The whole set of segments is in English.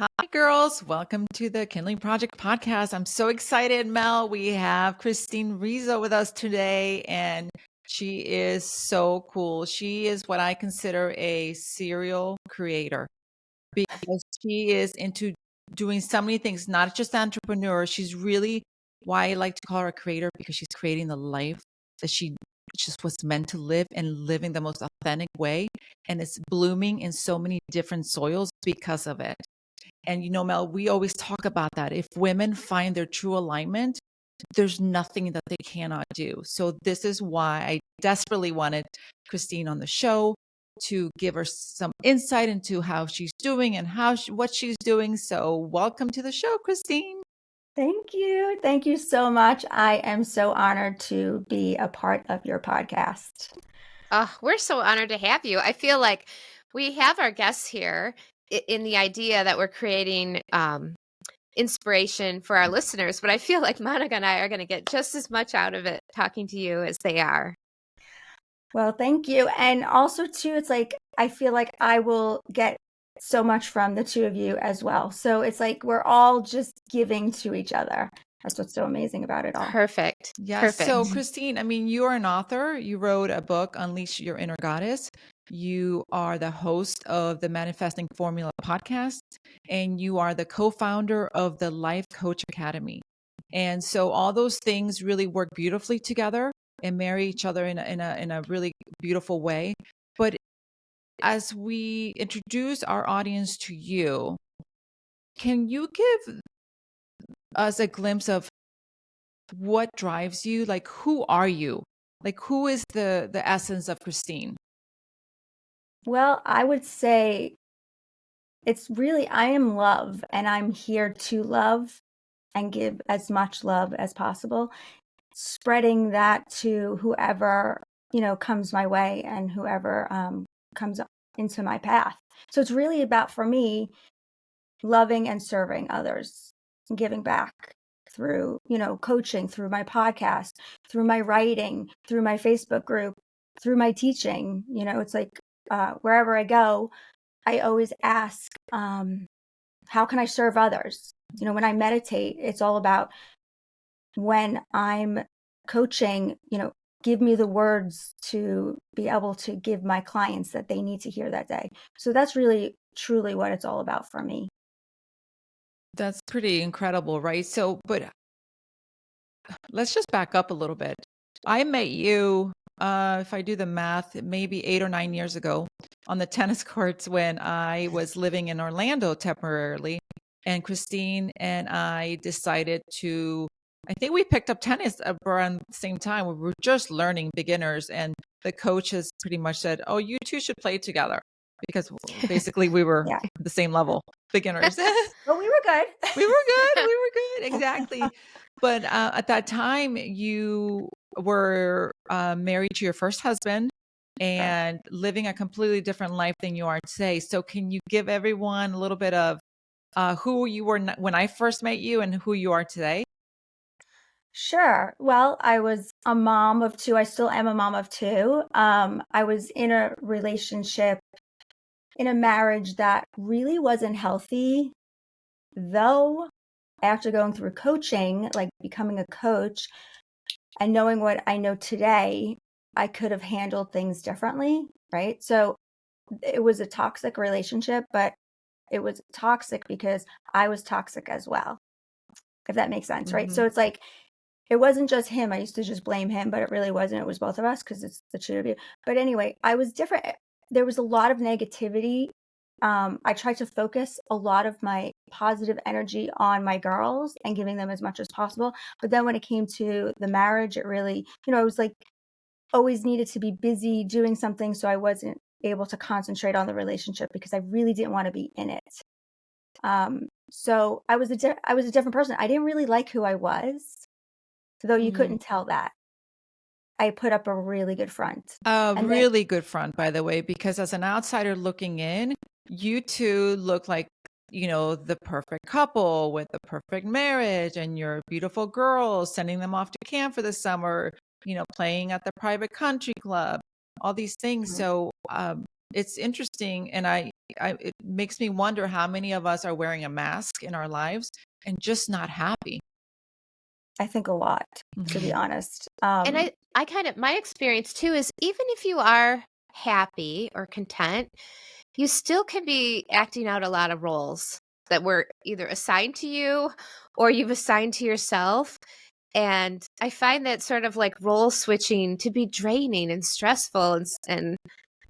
Hi, girls. Welcome to the Kindling Project podcast. I'm so excited, Mel. We have Christine Rizzo with us today, and she is so cool. She is what I consider a serial creator because she is into doing so many things, not just entrepreneur. She's really why I like to call her a creator because she's creating the life that she just was meant to live and living the most authentic way. And it's blooming in so many different soils because of it. And Mel, we always talk about that. If women find their true alignment, there's nothing that they cannot do. So this is why I desperately wanted Christine on the show to give her some insight into how she's doing and what she's doing. So welcome to the show, Christine. Thank you. Thank you so much. I am so honored to be a part of your podcast. Oh, we're so honored to have you. I feel like we have our guests here in the idea that we're creating inspiration for our listeners, but I feel like Monica and I are going to get just as much out of it talking to you as they are. Well, thank you. And also, too, it's like I feel like I will get so much from the two of you as well. So it's like we're all just giving to each other. That's what's so amazing about it all. Perfect. Yes. So, Perfect. Christine, I mean, you're an author. You wrote a book, Unleash Your Inner Goddess. You are the host of the Manifesting Formula podcast, and you are the co founder of the Life Coach Academy. And so, all those things really work beautifully together and marry each other in a really beautiful way. But as we introduce our audience to you, can you give us a glimpse of what drives you? Like, who are you? Like, who is the essence of Christine? Well, I would say it's really, I am love and I'm here to love and give as much love as possible, spreading that to whoever, comes my way and whoever comes into my path. So it's really about, for me, loving and serving others and giving back through, coaching, through my podcast, through my writing, through my Facebook group, through my teaching. It's like wherever I go, I always ask, how can I serve others? When I meditate, it's all about when I'm coaching, give me the words to be able to give my clients that they need to hear that day. So that's really, truly what it's all about for me. That's pretty incredible, right? So, but let's just back up a little bit. I met you, if I do the math, maybe 8 or 9 years ago on the tennis courts when I was living in Orlando temporarily. And Christine and I decided I think we picked up tennis around the same time. We were just learning beginners. And the coaches pretty much said, "Oh, you two should play together," because basically we were Yeah. the same level, beginners. But we were good. We were good. We were good. Exactly. But at that time, you were married to your first husband Right. and living a completely different life than you are today. So, can you give everyone a little bit of who you were when I first met you and who you are today? Sure. Well, I was a mom of two. I still am a mom of two. I was in a relationship, in a marriage that really wasn't healthy, though after going through coaching, like becoming a coach and knowing what I know today, I could have handled things differently, right? So it was a toxic relationship, but it was toxic because I was toxic as well, if that makes sense, right? Hmm. So it's like, it wasn't just him. I used to just blame him, but it really wasn't. It was both of us because it's the two of you. But anyway, I was different. There was a lot of negativity. I tried to focus a lot of my positive energy on my girls and giving them as much as possible. But then when it came to the marriage, it really, it was like always needed to be busy doing something. So I wasn't able to concentrate on the relationship because I really didn't want to be in it. So I was I was a different person. I didn't really like who I was, though you Mm. couldn't tell that. I put up a really good front. A And then really good front, by the way, because as an outsider looking in, you two look like, the perfect couple with the perfect marriage and your beautiful girls, sending them off to camp for the summer, playing at the private country club, all these things. Mhm. So it's interesting. And it makes me wonder how many of us are wearing a mask in our lives and just not happy. I think a lot, to be Mhm. honest. And I kind of, my experience too is even if you are happy or content, you still can be acting out a lot of roles that were either assigned to you or you've assigned to yourself. And I find that sort of like role switching to be draining and stressful. And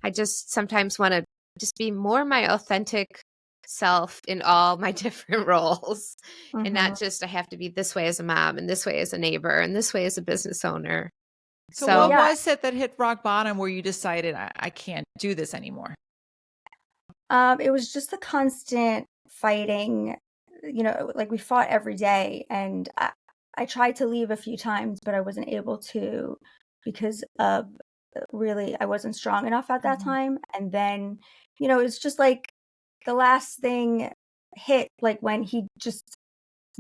I just sometimes want to just be more my authentic self in all my different roles, and Mhm. not just I have to be this way as a mom and this way as a neighbor and this way as a business owner. So what So Yeah. was it that hit rock bottom where you decided I can't do this anymore? It was just the constant fighting, like we fought every day, and I tried to leave a few times, but I wasn't able to because of really I wasn't strong enough at that Mhm. time. And then, it's just like the last thing hit, like when he just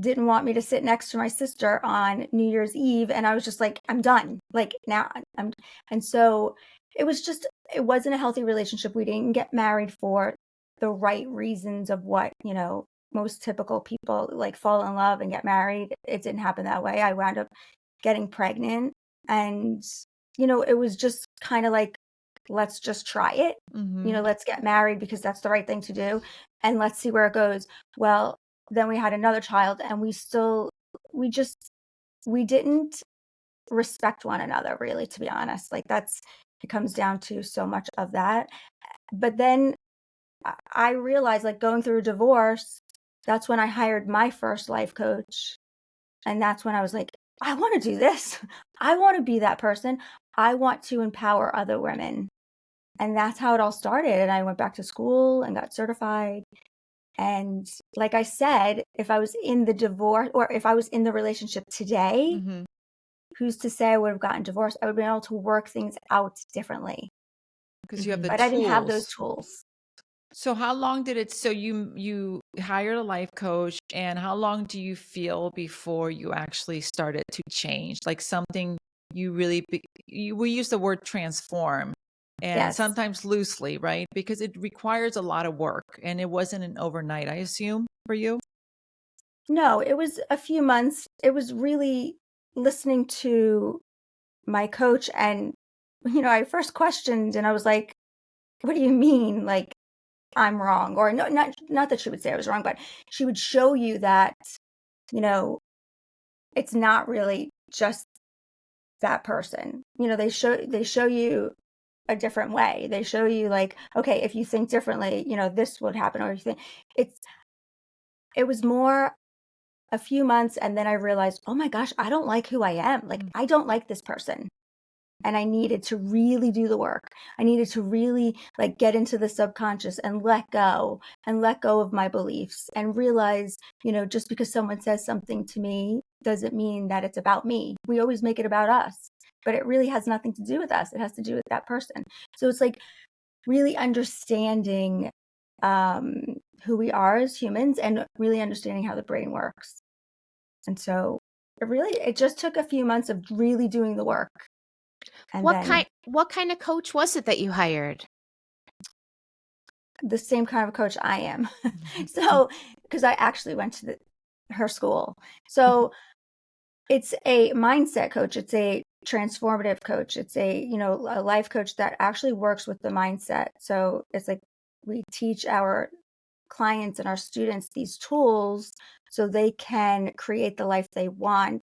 didn't want me to sit next to my sister on New Year's Eve, and I was just like, "I'm done. Like, now I'm." And so, it wasn't a healthy relationship. We didn't get married for the right reasons of what, most typical people, like, fall in love and get married. It didn't happen that way. I wound up getting pregnant, and, it was just kinda like, "Let's just try it." Mhm. Let's get married because that's the right thing to do, and let's see where it goes. Well, then we had another child, and we just we didn't respect one another, really, to be honest. Like, it comes down to so much of that. But then I realized, like, going through a divorce, that's when I hired my first life coach, and that's when I was like, "I wanna do this. I wanna be that person. I want to empower other women." And that's how it all started, and I went back to school and got certified. And like I said, if I was in the divorce or if I was in the relationship today, Mhm. who's to say I would have gotten divorced? I would have been able to work things out differently, Because you have the mhm. but I didn't have those tools. tools. So how long did it so you hired a life coach, and how long do you feel before you actually started to change? Like something you really we use the word transform and Yes. sometimes loosely, right? Because it requires a lot of work and it wasn't an overnight, I assume, for you. No, it was a few months. It was really listening to my coach, and, I first questioned and I was like, "What do you mean? Like, I'm wrong?" Or no, not that she would say I was wrong, but she would show you that, you know, it's not really just that person. They show you a different way. They show you like, okay, if you think differently, this would happen. Or you think it's it was more a few months, and then I realized, oh my gosh, I don't like who I am. Like, Mm. I don't like this person. And I needed to really do the work. I needed to really like get into the subconscious and let go of my beliefs and realize, just because someone says something to me doesn't mean that it's about me. We always make it about us, but it really has nothing to do with us. It has to do with that person. So it's like really understanding who we are as humans and really understanding how the brain works. And so it just took a few months of really doing the work. And then What kind of coach was it that you hired? the same kind of coach I am. Mhm. So, because I actually went to her school. So it's a mindset coach. It's a transformative coach. It's a life coach that actually works with the mindset. So it's like we teach our clients and our students these tools so they can create the life they want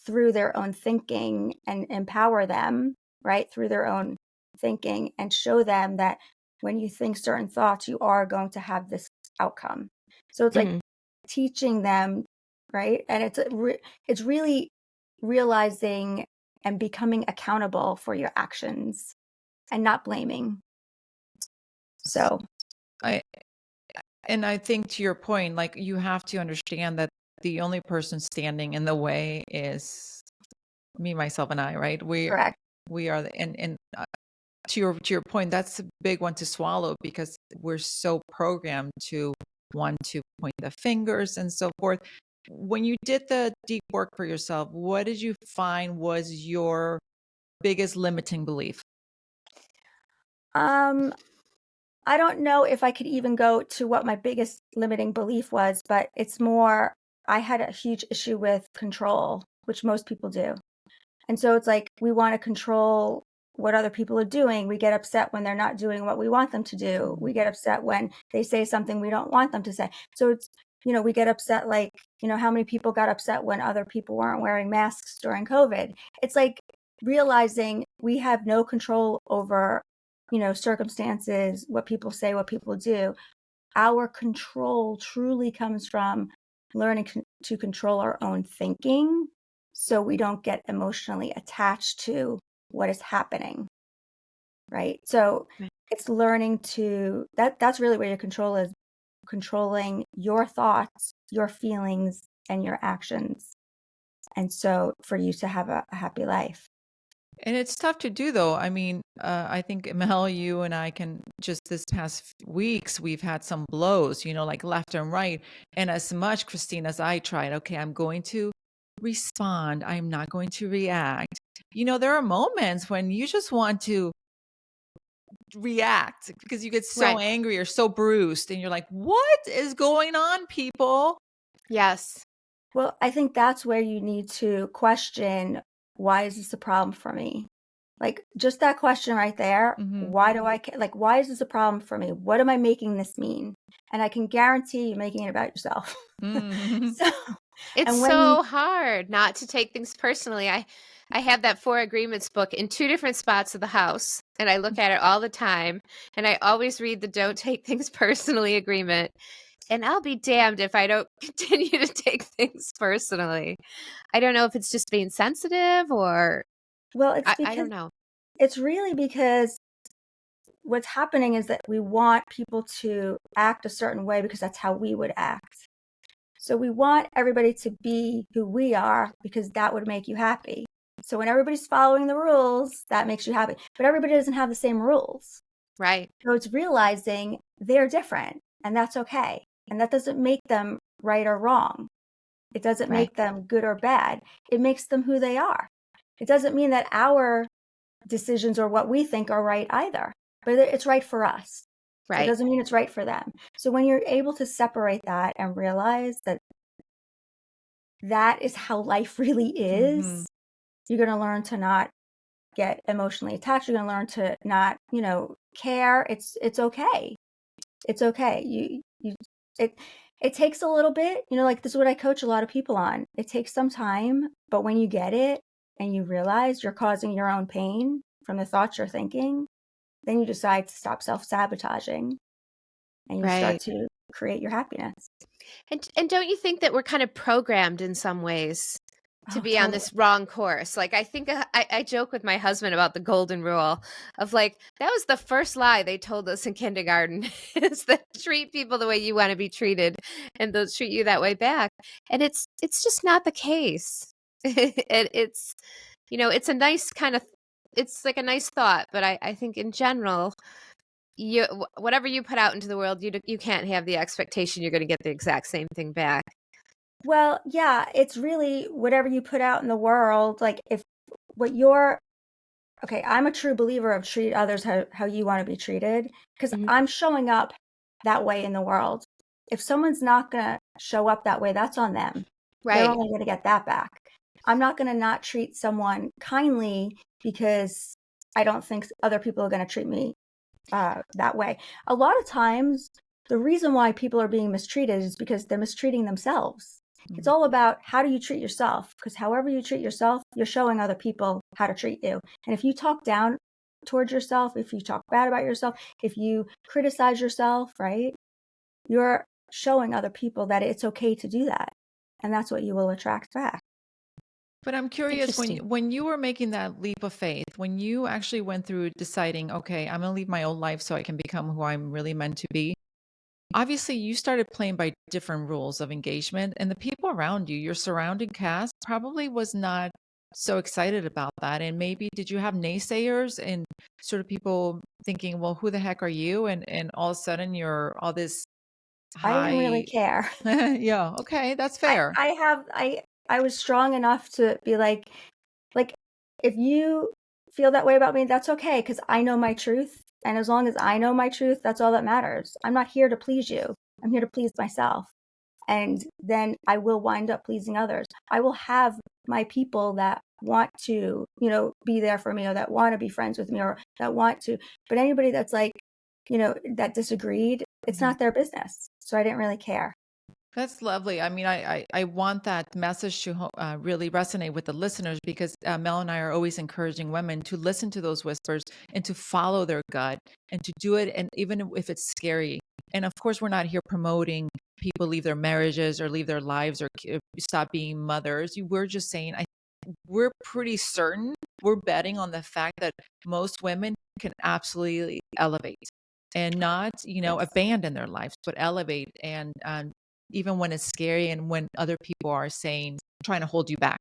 through their own thinking and empower them, right? Through their own thinking and show them that when you think certain thoughts, you are going to have this outcome. So it's like Mhm. teaching them, right? And it's really realizing and becoming accountable for your actions and not blaming. So, I and I think to your point, like you have to understand that the only person standing in the way is me, myself, and I, right? correct. We are the and to your point, that's a big one to swallow because we're so programmed to want to point the fingers and so forth. When you did the deep work for yourself, what did you find was your biggest limiting belief? Um, I don't know if I could even go to what my biggest limiting belief was, but it's more, I had a huge issue with control, which most people do. And so it's like we want to control what other people are doing. We get upset when they're not doing what we want them to do. We get upset when they say something we don't want them to say. So it's, we get upset, like, how many people got upset when other people weren't wearing masks during COVID? It's like realizing we have no control over, circumstances, what people say, what people do. Our control truly comes from learning to control our own thinking so we don't get emotionally attached to what is happening, right? So it's learning to, that's really where your control is, controlling your thoughts, your feelings, and your actions. And so for you to have a happy life. And it's tough to do, though. I mean, I think Mel, you and I can just this past weeks, we've had some blows, like left and right. And as much, Christine, as I tried, okay, I'm going to respond. I'm not going to react. There are moments when you just want to react because you get so Right. angry or so bruised and you're like, what is going on, people? Yes. Well, I think that's where you need to question, why is this a problem for me? Like just that question right there. Why do I like, why is this a problem for me? What am I making this mean? And I can guarantee you're making it about yourself. So, It's and when you, so hard not to take things personally. I have that Four Agreements book in two different spots of the house, and I look at it all the time, and I always read the don't take things personally agreement. And I'll be damned if I don't continue to take things personally. I don't know if it's just being sensitive or well, it's I because don't know. it's really because what's happening is that we want people to act a certain way because that's how we would act. So we want everybody to be who we are because that would make you happy. So when everybody's following the rules, that makes you happy. But everybody doesn't have the same rules. Right. So it's realizing they're different and that's okay. And that doesn't make them right or wrong. It doesn't Right. make them good or bad. It makes them who they are. It doesn't mean that our decisions or what we think are right either, but it's right for us. So it Right. doesn't mean it's right for them. So when you're able to separate that and realize that that is how life really is, you're going to learn to not get emotionally attached. You're going to learn to not, care. It's okay. It's okay. It takes a little bit, like this is what I coach a lot of people on. It takes some time, but when you get it and you realize you're causing your own pain from the thoughts you're thinking, then you decide to stop self-sabotaging and you start Right. to create your happiness. And don't you think that we're kind of programmed in some ways to Oh, be on totally. this wrong course? Like I think I joke with my husband about the golden rule of like that was the first lie they told us in kindergarten is that treat people the way you want to be treated and they'll treat you that way back. And it's just not the case. It's it's a nice kind of it's like a nice thought, but I think in general you whatever you put out into the world, you can't have the expectation you're going to get the exact same thing back. Well, yeah, it's really whatever you put out in the world. Like if what you're, okay, I'm a true believer of treat others how you want to be treated because Mhm. I'm showing up that way in the world. If someone's not going to show up that way, that's on them. They're Right. only going to get that back. I'm not going to not treat someone kindly because I don't think other people are going to treat me that way. A lot of times, the reason why people are being mistreated is because they're mistreating themselves. It's all about how do you treat yourself? Because however you treat yourself, you're showing other people how to treat you. And if you talk down towards yourself, if you talk bad about yourself, if you criticize yourself, right, you're showing other people that it's okay to do that. And that's what you will attract back. But I'm curious, when Interesting. when you were making that leap of faith, when you actually went through deciding, okay, I'm going to leave my old life so I can become who I'm really meant to be. Obviously, you started playing by different rules of engagement, and the people around you, your surrounding cast, probably was not so excited about that. And maybe did you have naysayers and sort of people thinking, well, who the heck are you? And all of a sudden you're all this I didn't really high. care. Yeah, okay, that's fair. I was strong enough to be like if you feel that way about me, that's okay because I know my truth And as long as I know my truth, that's all that matters. I'm not here to please you. I'm here to please myself. And then I will wind up pleasing others. I will have my people that want to, be there for me, or that want to be friends with me, or that want to. But anybody that's like, that disagreed, it's not their business. So I didn't really care. That's lovely. I mean, I want that message to really resonate with the listeners, because Mel and I are always encouraging women to listen to those whispers and to follow their gut and to do it. And even if it's scary. And of course, we're not here promoting people leave their marriages or leave their lives or stop being mothers. We're just saying, we're pretty certain, we're betting on the fact that most women can absolutely elevate and not, Yes. abandon their lives, but elevate. And even when it's scary and when other people are trying to hold you back.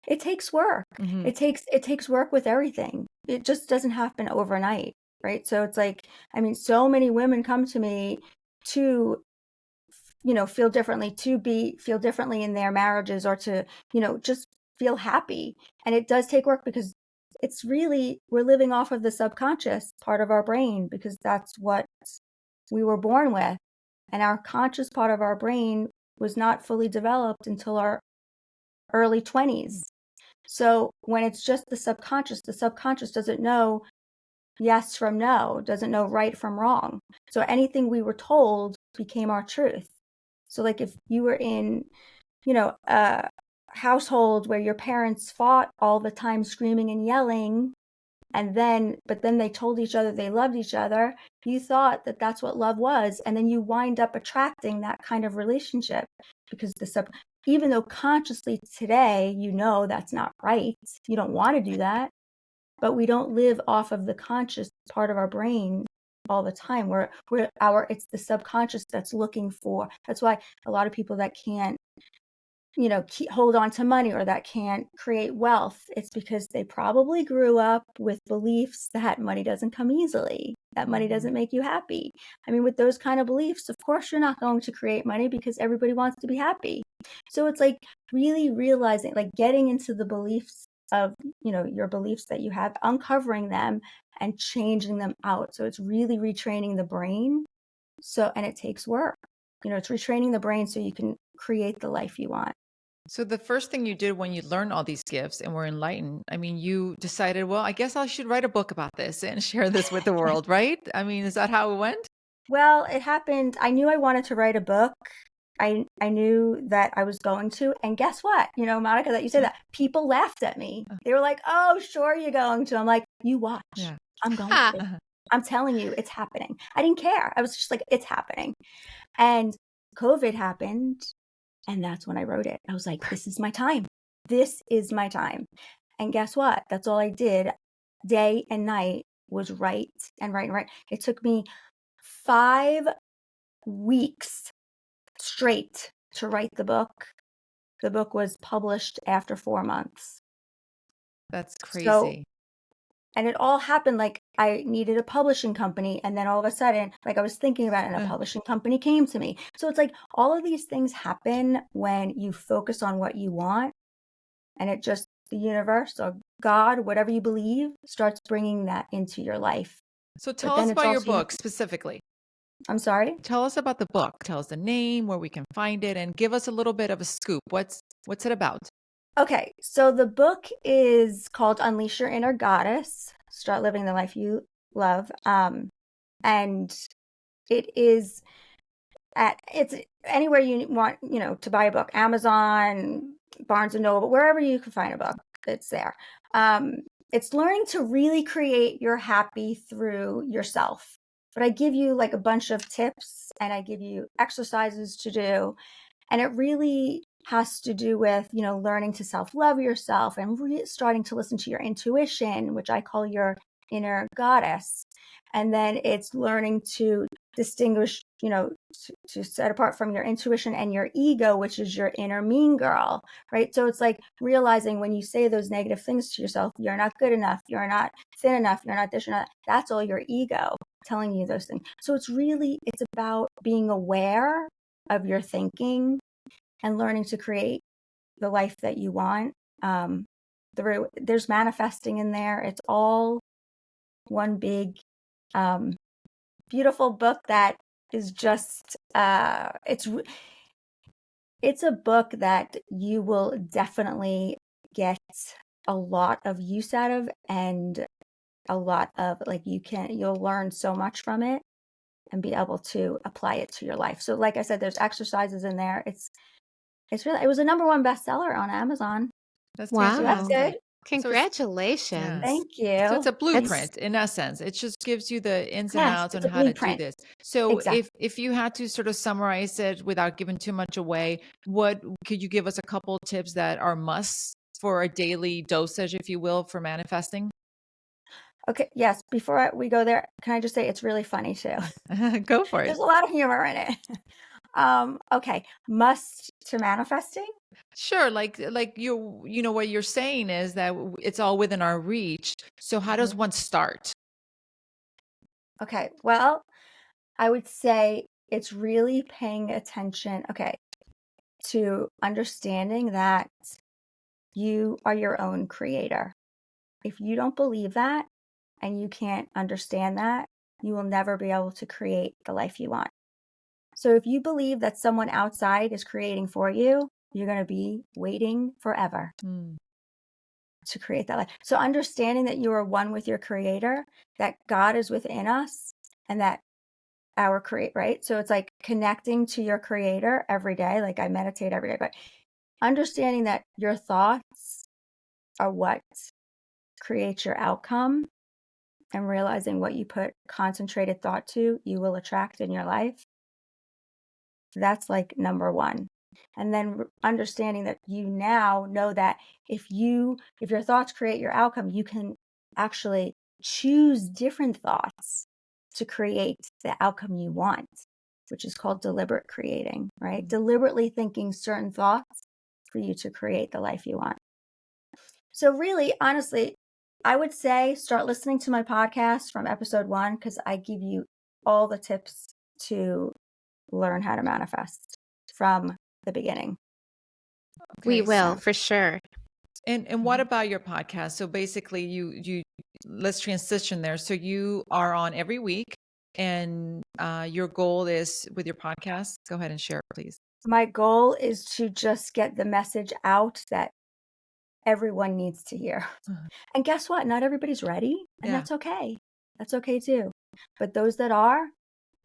It takes work. Mm-hmm. It takes work with everything. It just doesn't happen overnight, right? So it's like, I mean, so many women come to me to, feel differently, feel differently in their marriages, or to, just feel happy. And it does take work, because it's really, we're living off of the subconscious part of our brain, because that's what we were born with. And our conscious part of our brain was not fully developed until our early 20s. So when it's just the subconscious doesn't know yes from no, doesn't know right from wrong. So anything we were told became our truth. So like if you were in, a household where your parents fought all the time, screaming and yelling, but then they told each other they loved each other, you thought that that's what love was. And then you wind up attracting that kind of relationship, because even though consciously today, that's not right. You don't want to do that, but we don't live off of the conscious part of our brain all the time. It's the subconscious that's looking for. That's why a lot of people that can't, hold on to money, or that can't create wealth, it's because they probably grew up with beliefs that money doesn't come easily, that money doesn't make you happy. I mean, with those kind of beliefs, of course, you're not going to create money, because everybody wants to be happy. So it's like really realizing, like getting into the beliefs of, your beliefs that you have, uncovering them and changing them out. So it's really retraining the brain. And it takes work. It's retraining the brain so you can create the life you want. So the first thing you did when you learned all these gifts and were enlightened, I mean, you decided, well, I guess I should write a book about this and share this with the world, right? I mean, is that how it went? Well, it happened. I knew I wanted to write a book. I knew that I was going to. And guess what? Monica, that you say that, people laughed at me. They were like, oh, sure, you're going to. I'm like, you watch. Yeah. I'm going to. I'm telling you, it's happening. I didn't care. I was just like, it's happening. And COVID happened. And that's when I wrote it. I was like, this is my time. This is my time. And guess what? That's all I did day and night, was write and write and write. It took me 5 weeks straight to write the book. The book was published after 4 months. That's So, crazy. and it all happened like I needed a publishing company. And then all of a sudden, like I was thinking about it, and a publishing company came to me. So it's like all of these things happen when you focus on what you want, and it just, the universe or God, whatever you believe, starts bringing that into your life. So But tell then us it's about your also, book specifically. I'm sorry? Tell us about the book. Tell us the name, where we can find it, and give us a little bit of a scoop. What's it about? Okay, so the book is called Unleash Your Inner Goddess, Start Living the Life You Love. And it's anywhere you want, to buy a book, Amazon, Barnes and Noble, wherever you can find a book, it's there. It's learning to really create your happy through yourself. But I give you like a bunch of tips, and I give you exercises to do. And it really has to do with, learning to self-love yourself, and starting to listen to your intuition, which I call your inner goddess. And then it's learning to distinguish, to set apart from your intuition and your ego, which is your inner mean girl, right? So it's like realizing when you say those negative things to yourself, you're not good enough, you're not thin enough, you're not this, you're not, that's all your ego telling you those things. So it's about being aware of your thinking and learning to create the life that you want. There's manifesting in there. It's all one big, beautiful book that is just, it's a book that you will definitely get a lot of use out of, and a lot of like you'll learn so much from it and be able to apply it to your life. So like I said, there's exercises in there. It was a #1 bestseller on Amazon. That's So that's Wow. fantastic. good. So Congratulations. yes. Thank So it's you. a That's blueprint in essence. It just gives you the ins and Yes, outs on it's a how to do blueprint. this. So Exactly. if you had to sort of summarize it without giving too much away, what could you give us a couple tips that are musts for a daily dosage, if you will, for manifesting? Okay, yes, before we go there, can I just say it's really funny too? Go for it. There's a lot of humor in it. Okay, must to manifesting? Sure, like you know what you're saying is that it's all within our reach. So how does Mhm. one start? Okay, well, I would say it's really paying attention, okay, to understanding that you are your own creator. If you don't believe that and you can't understand that, you will never be able to create the life you want. So if you believe that someone outside is creating for you, you're going to be waiting forever Hmm. to create that life. So understanding that you are one with your creator, that God is within us, and that our create, right? So it's like connecting to your creator every day. Like I meditate every day, but understanding that your thoughts are what creates your outcome, and realizing what you put concentrated thought to, you will attract in your life. That's like #1. And then understanding that you now know that if your thoughts create your outcome, you can actually choose different thoughts to create the outcome you want, which is called deliberate creating, right? Deliberately thinking certain thoughts for you to create the life you want. So really, honestly, I would say start listening to my podcast from episode 1, because I give you all the tips to learn how to manifest from the beginning. We Okay. will So, for sure. And what about your podcast? So basically you let's transition there. So you are on every week and your goal is with your podcast. Go ahead and share it, please. my goal is to just get the message out that everyone needs to hear. And guess what? Not everybody's ready, and Yeah. that's okay. That's okay too. But those that are,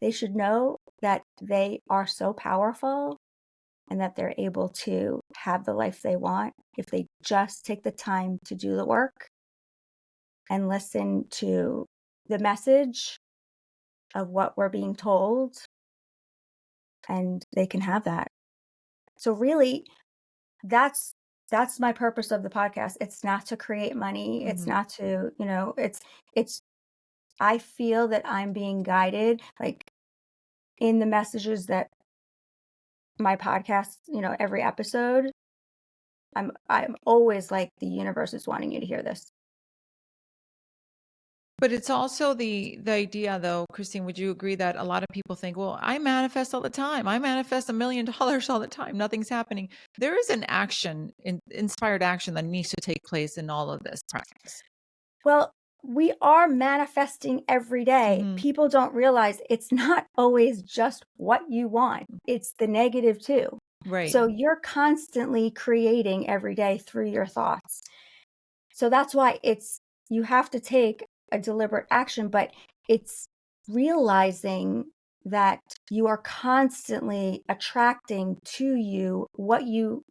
they should know that they are so powerful and that they're able to have the life they want if they just take the time to do the work and listen to the message of what we're being told, and they can have that. So really, that's my purpose of the podcast. It's not to create money. It's Mhm. not to, it's I feel that I'm being guided like in the messages that my podcast, every episode, I'm always like the universe is wanting you to hear this. But it's also the idea though, Christine, would you agree that a lot of people think, well, I manifest all the time. I manifest $1 million all the time. Nothing's happening. There is an inspired action that needs to take place in all of this practice. Well, we are manifesting every day. Mhm. People don't realize it's not always just what you want, it's the negative too. Right. So you're constantly creating every day through your thoughts. So that's why you have to take a deliberate action, but it's realizing that you are constantly attracting to you what you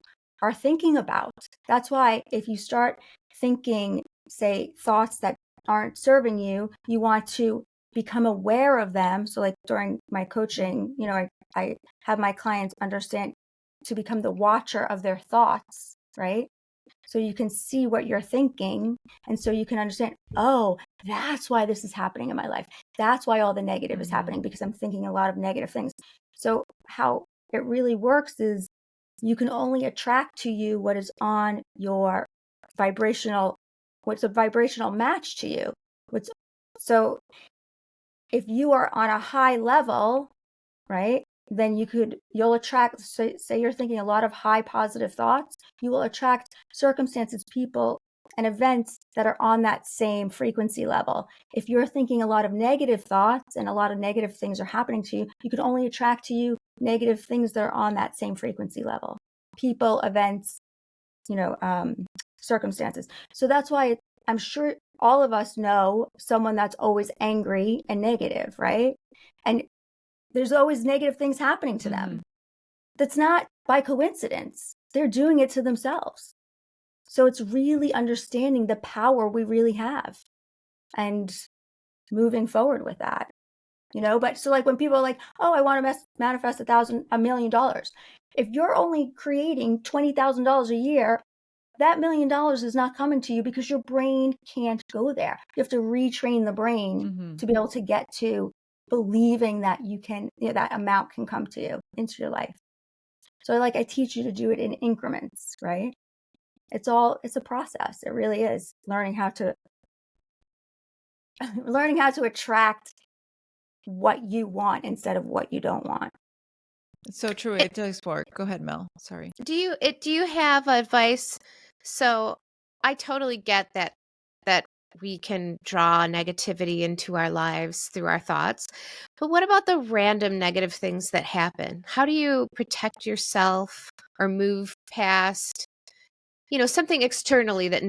are thinking about. That's why if you start thinking, say, thoughts that aren't serving you, you want to become aware of them. So, like during my coaching, I have my clients understand to become the watcher of their thoughts, right? So you can see what you're thinking. And so you can understand, oh, that's why this is happening in my life. That's why all the negative is Mhm. happening, because I'm thinking a lot of negative things. So how it really works is you can only attract to you what is on your vibrational, what's a vibrational match to you. So if you are on a high level, right? Then you'll attract, say you're thinking a lot of high positive thoughts, you will attract circumstances, people and events that are on that same frequency level. If you're thinking a lot of negative thoughts and a lot of negative things are happening to you, you can only attract to you negative things that are on that same frequency level. People, events, circumstances. So that's why I'm sure all of us know someone that's always angry and negative, right? And there's always negative things happening to them. That's not by coincidence. They're doing it to themselves. So it's really understanding the power we really have and moving forward with that, but so like when people are like, oh, I want to manifest $1 million. If you're only creating $20,000 a year, that $1 million is not coming to you because your brain can't go there. You have to retrain the brain to be able to get to believing that you can, that amount can come to you into your life. So I teach you to do it in increments, right? It's a process. It really is learning how to attract what you want instead of what you don't want. It's so true. It does work. Go ahead, Mel. Sorry. Do you have advice? So I totally get that we can draw negativity into our lives through our thoughts. But what about the random negative things that happen? How do you protect yourself or move past, something externally that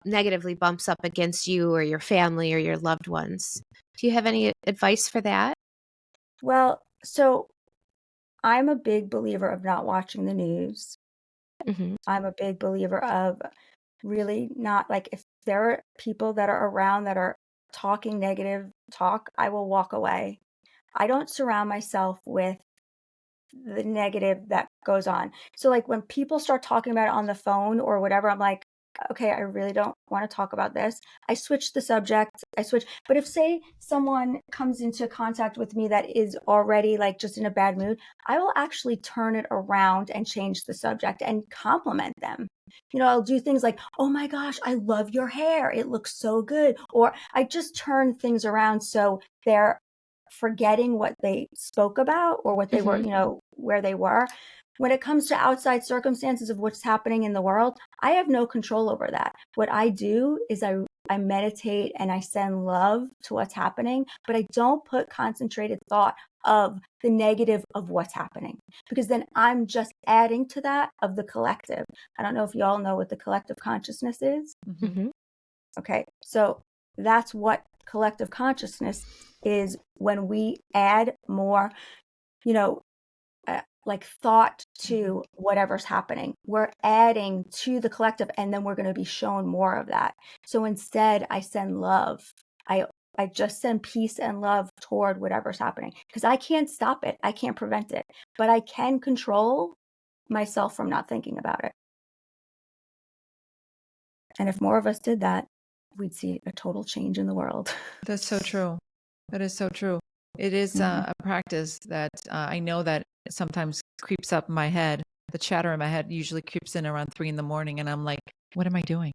negatively bumps up against you or your family or your loved ones? Do you have any advice for that? Well, so I'm a big believer of not watching the news. I'm a big believer of really not, if there are people that are around that are talking negative talk, I will walk away. I don't surround myself with the negative that goes on. So when people start talking about it on the phone or whatever, I'm like, okay, I really don't want to talk about this. I switch the subject. But if say someone comes into contact with me that is already just in a bad mood, I will actually turn it around and change the subject and compliment them. I'll do things like, oh my gosh, I love your hair. It looks so good. Or I just turn things around so they're forgetting what they spoke about or what they were, where they were. When it comes to outside circumstances of what's happening in the world, I have no control over that. What I do is I meditate and I send love to what's happening, but I don't put concentrated thought of the negative of what's happening, because then I'm just adding to that of the collective. I don't know if you all know what the collective consciousness is. Okay, so that's what collective consciousness is, when we add more, thought to whatever's happening. We're adding to the collective, and then we're going to be shown more of that. So instead, I send love. I just send peace and love toward whatever's happening, because I can't stop it. I can't prevent it, but I can control myself from not thinking about it. And if more of us did that, we'd see a total change in the world. That's so true. That is so true. It is a practice that I know that sometimes creeps up in my head. The chatter in my head usually creeps in around 3 a.m. and I'm like, what am I doing?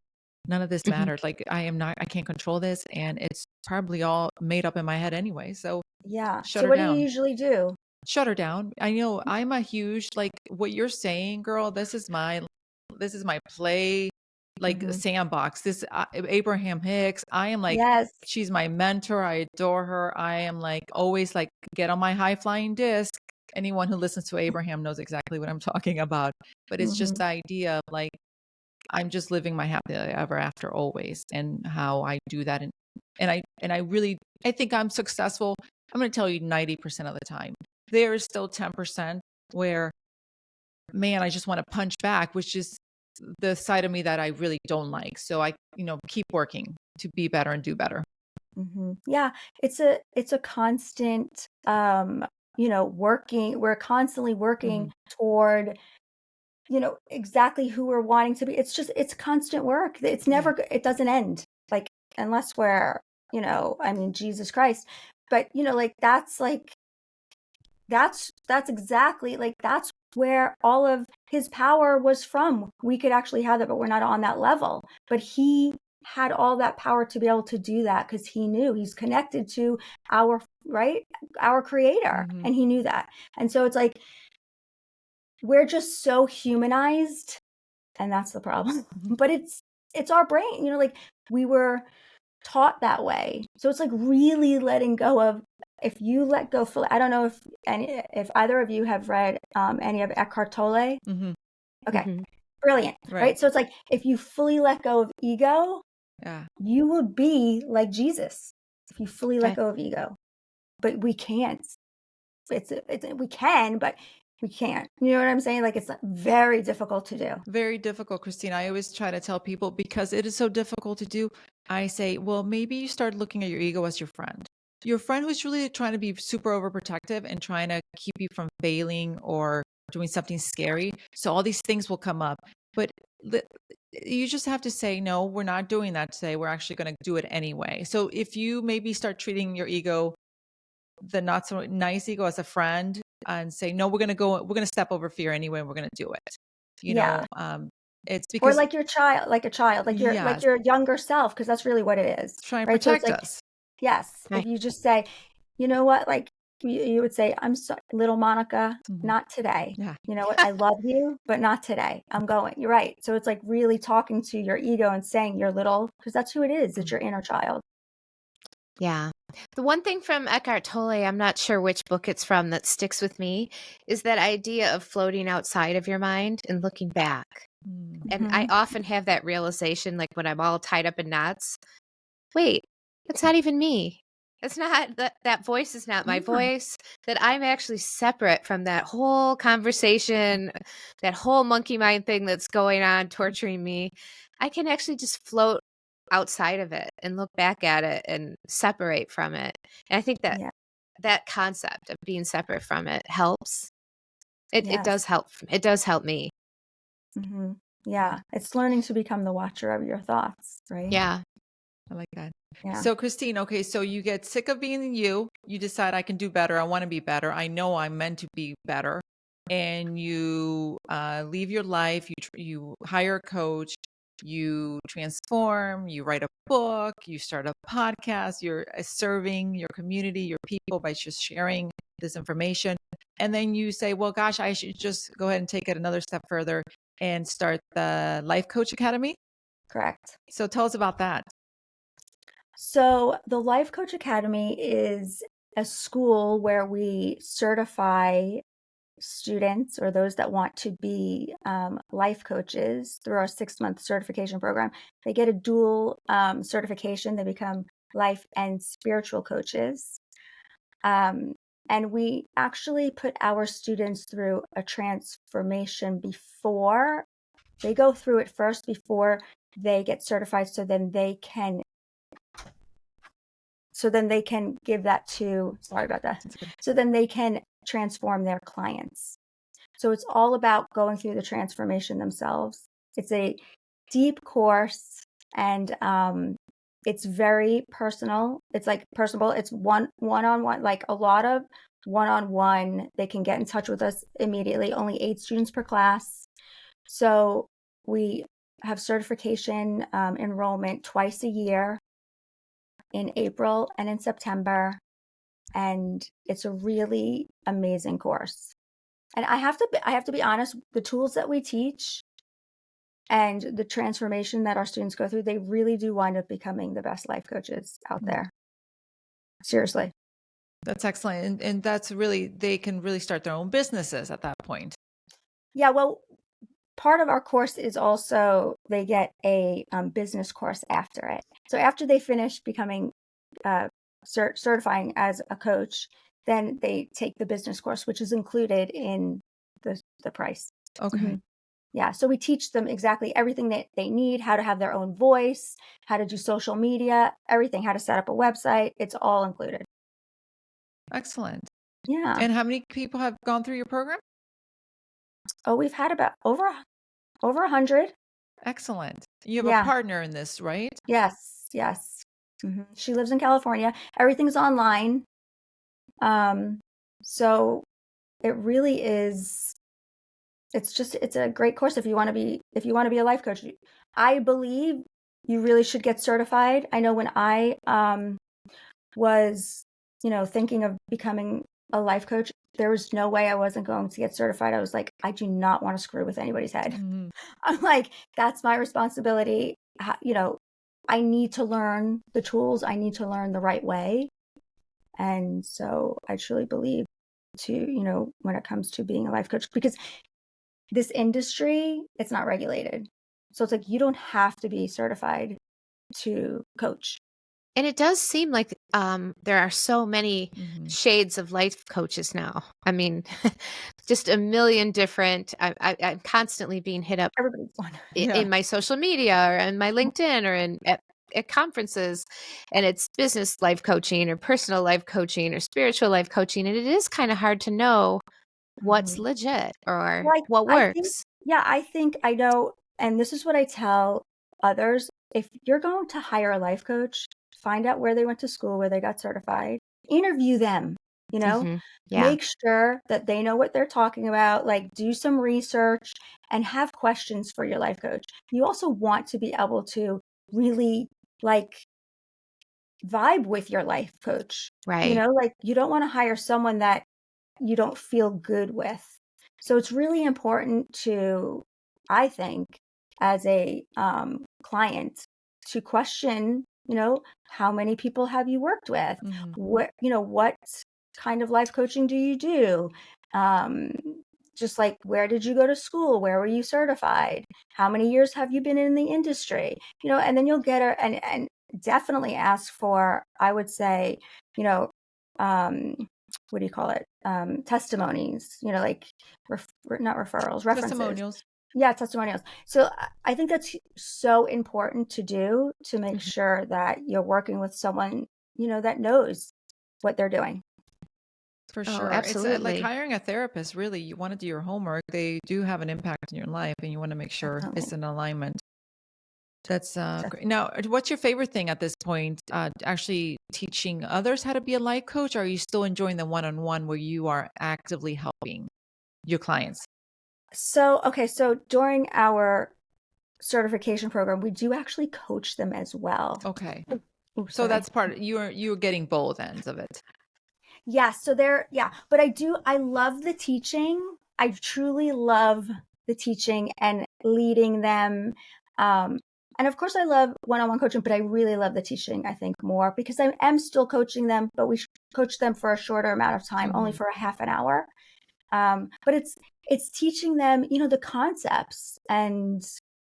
None of this matters. I can't control this. And it's probably all made up in my head anyway. So yeah. shut So her what down. do you usually do? Shut her down. I know I'm a huge, what you're saying, girl, this is my play, sandbox. This Abraham Hicks. I am Yes. she's my mentor. I adore her. I am always get on my high flying disc. Anyone who listens to Abraham knows exactly what I'm talking about. But it's just the idea of I'm just living my happily ever after always, and how I do that. And I really, I think I'm successful. I'm going to tell you 90% of the time. There is still 10% where, man, I just want to punch back, which is the side of me that I really don't like. So I, keep working to be better and do better. Yeah, it's a constant, working. We're constantly working toward, exactly who we're wanting to be. It's constant work. It's never, it doesn't end. Unless we're, Jesus Christ. But, that's exactly, that's where all of his power was from. We could actually have that, but we're not on that level. But he had all that power to be able to do that, because he knew he's connected to our creator, and he knew that. And so it's we're just so humanized And that's the problem. But it's our brain, like we were taught that way. So it's like really letting go of, if you let go fully. I don't know if either of you have read any of Eckhart Tolle. Mm-hmm. Okay. Mm-hmm. Brilliant. Right. So it's like, if you fully let go of ego, you would be like Jesus if you fully let go of ego. But we can't. We can, but we can't. You know what I'm saying? Like, it's very difficult to do. Very difficult, Christine. I always try to tell people, because it is so difficult to do, I say, well, maybe you start looking at your ego as your friend. Your friend who's really trying to be super overprotective and trying to keep you from failing or doing something scary. So all these things will come up. But you just have to say, no, we're not doing that today. We're actually going to do it anyway. So if you maybe start treating your ego, the not so nice ego, as a friend, and say, no, we're going to step over fear anyway, and we're going to do it. It's because, or like a child, like your younger self, because that's really what it is. Try and right? protect So it's like, us. yes, Right. if you just say, you know what, like you would say, I'm sorry, little Monica, not today. Yeah. You know what, I love you, but not today. I'm going. You're right. So it's like really talking to your ego and saying you're little, because that's who it is. It's your inner child. Yeah. The one thing from Eckhart Tolle, I'm not sure which book it's from, that sticks with me, is that idea of floating outside of your mind and looking back. And I often have that realization, like when I'm all tied up in knots, wait, that's not even me. It's not that voice is not my voice, that I'm actually separate from that whole conversation, that whole monkey mind thing that's going on, torturing me. I can actually just float outside of it and look back at it and separate from it. And I think that that concept of being separate from it helps. It does help. It does help me. Mm-hmm. Yeah. It's learning to become the watcher of your thoughts, right? Yeah. I like that. Yeah. So Christine, okay, so you get sick of being you decide, I can do better. I want to be better. I know I'm meant to be better. And you leave your life, you hire a coach, you transform, you write a book, you start a podcast, you're serving your community, your people, by just sharing this information. And then you say, well, gosh, I should just go ahead and take it another step further and start the Life Coach Academy. Correct. So tell us about that. So the Life Coach Academy is a school where we certify students, or those that want to be life coaches, through our 6-month certification program. They get a dual certification. They become life and spiritual coaches. And we actually put our students through a transformation before they go through it first, before they get certified, so then they can give that to, sorry about that. So then they can transform their clients. So it's all about going through the transformation themselves. It's a deep course, and it's very personal. It's like personable. It's one-on-one, like a lot of one-on-one. They can get in touch with us immediately. Only 8 students per class. So we have certification enrollment twice a year, in April and in September. And it's a really amazing course. And I have to be honest, the tools that we teach and the transformation that our students go through, they really do wind up becoming the best life coaches out there. Seriously. That's excellent. And that's really, they can really start their own businesses at that point. Yeah, well, part of our course is also they get a business course after it. So after they finish becoming certifying as a coach, then they take the business course, which is included in the price. Okay. Yeah. So we teach them exactly everything that they need, how to have their own voice, how to do social media, everything, how to set up a website. It's all included. Excellent. Yeah. And how many people have gone through your program? Oh, we've had about over 100. Excellent. You have a partner in this, right? Yes. Yes. She lives in California. Everything's online. So it really is, it's a great course if you want to be a life coach. I believe you really should get certified. I know when I was, thinking of becoming a life coach, there was no way I wasn't going to get certified. I was like, I do not want to screw with anybody's head. Mm-hmm. I'm like, that's my responsibility. I need to learn the tools. I need to learn the right way. And so I truly believe when it comes to being a life coach, because this industry, it's not regulated. So it's like, you don't have to be certified to coach. And it does seem like there are so many shades of life coaches now. I mean, just a million different. I'm constantly being hit up Everybody's one. in my social media or in my LinkedIn or at conferences, and it's business life coaching or personal life coaching or spiritual life coaching. And it is kind of hard to know what's legit or what works. I think I know. And this is what I tell others. If you're going to hire a life coach, find out where they went to school, where they got certified, interview them, make sure that they know what they're talking about, like do some research and have questions for your life coach. You also want to be able to really like vibe with your life coach. Right. Like you don't want to hire someone that you don't feel good with. So it's really important to, I think, as a client, to question, how many people have you worked with? What kind of life coaching do you do? Just like, where did you go to school? Where were you certified? How many years have you been in the industry? And then you'll get and definitely ask for, I would say, what do you call it? Testimonies, like not referrals, references. Testimonials. Yeah, testimonials. So I think that's so important to do, to make sure that you're working with someone, that knows what they're doing. For sure. Absolutely. It's like hiring a therapist, really. You want to do your homework. They do have an impact in your life, and you want to make sure it's in alignment. That's great. Now, what's your favorite thing at this point? Actually teaching others how to be a life coach, or are you still enjoying the one-on-one where you are actively helping your clients? So during our certification program, we do actually coach them as well. Okay. Ooh, So that's part of, you're getting both ends of it. Yeah. So but I love the teaching. I truly love the teaching and leading them. And of course I love one-on-one coaching, but I really love the teaching, I think, more, because I am still coaching them, but we coach them for a shorter amount of time, only for a half an hour. But it's teaching them, the concepts, and,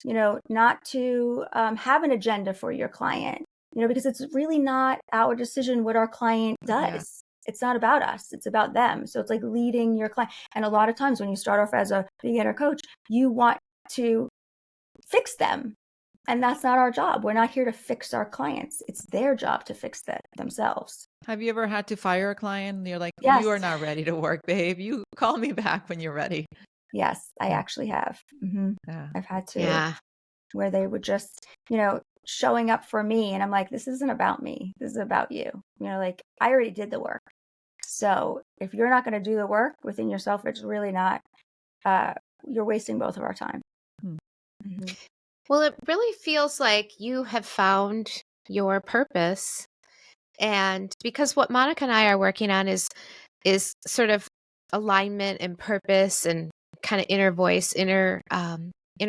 not to have an agenda for your client, because it's really not our decision what our client does. Yeah. It's not about us. It's about them. So it's like leading your client. And a lot of times when you start off as a beginner coach, you want to fix them. And that's not our job. We're not here to fix our clients. It's their job to fix themselves. Have you ever had to fire a client and you're like, yes. You are not ready to work, babe. You call me back when you're ready. Yes, I actually have. Yeah. I've had to, where they would just, showing up for me. And I'm like, this isn't about me. This is about you. Like, I already did the work. So if you're not going to do the work within yourself, it's really not, you're wasting both of our time. Well, it really feels like you have found your purpose. And because what Monica and I are working on is sort of alignment and purpose and kind of inner voice, inner